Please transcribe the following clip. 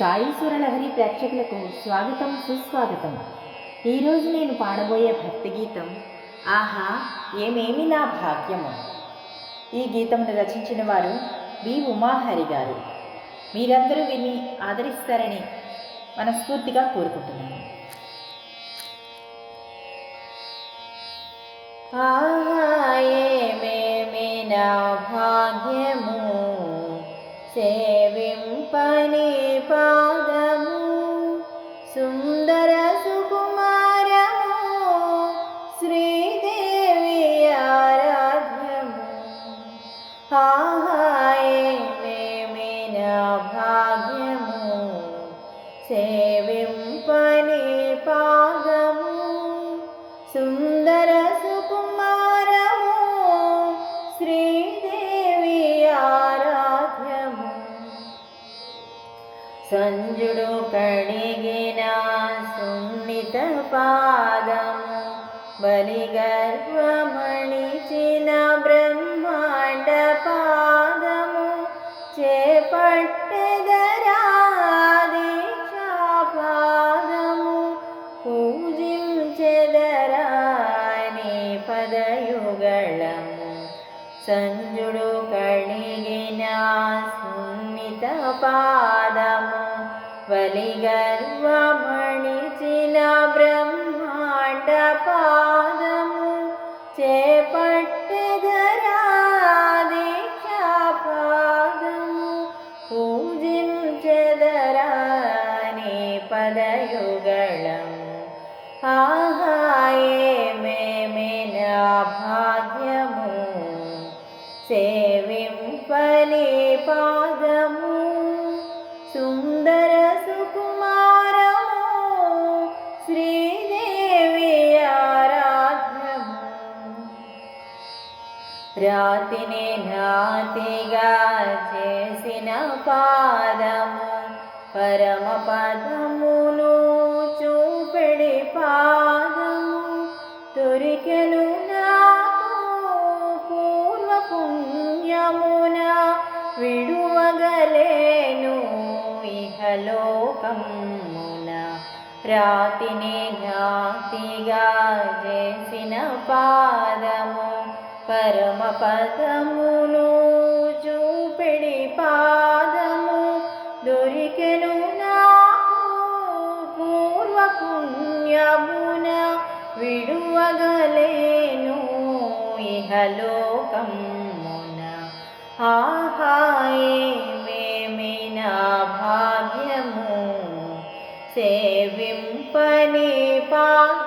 సాయి సురలహరి ప్రేక్షకులకు స్వాగతం సుస్వాగతం. ఈరోజు నేను పాడబోయే భక్తి గీతం ఆహా ఏమేమి నా భాగ్యము. ఈ గీతమును రచించిన వారు బి ఉమాహరి గారు. మీరందరూ విని ఆదరిస్తారని మనస్ఫూర్తిగా కోరుకుంటున్నాను. ఆహా ఏమేమి నా భాగ్యము, సేవింపని పాదము, సుందర సుకుమారము, శ్రీదేవి ఆరాధ్యము. ఆహా ఏమేమి నా భాగ్యము, సేవింపని పాదము, సుందర సుకుమారము, శ్రీదేవి ఆరాధ్యము. సంజుడు కడిగిన సున్నిత పాదము, బలిగర్వమణిచిన బ్రహ్మాండ పాదము, చేపట్టెదరా దీక్షా పాదము, పూజించెదరా నీ పదయుగళము. సంజుడు కడిగిన సున్నిత పాదము, బలిగర్వమణిచిన బ్రహ్మాండ పాదము, చేపట్టెదరా దీక్షా పాదము, పూజించెదరా నీ పదయుగళము. ఆహా ఏమేమి నా భాగ్యము, సేవింపని పాదము, సుందర సుకుమారము, శ్రీదేవి ఆరాధ్యము. రాతిని నాతిగా చేసిన పాదము, పరమ పదమును చూపెడి పాదము, దొరికెను నాకు పూర్వ పుణ్యమున, విడువగలేను ఇహలోకమున. రాతిని జ్ఞాతిగా చేసిన పాదము, పరమ పదమును చూపెడి పాదము, దొరికెను నాకు పూర్వ పుణ్యమున, విడువగలేను ఇహలోకమున. ఆహా ఏమేమి నా భాగ్యము, సేవింపని పాదము,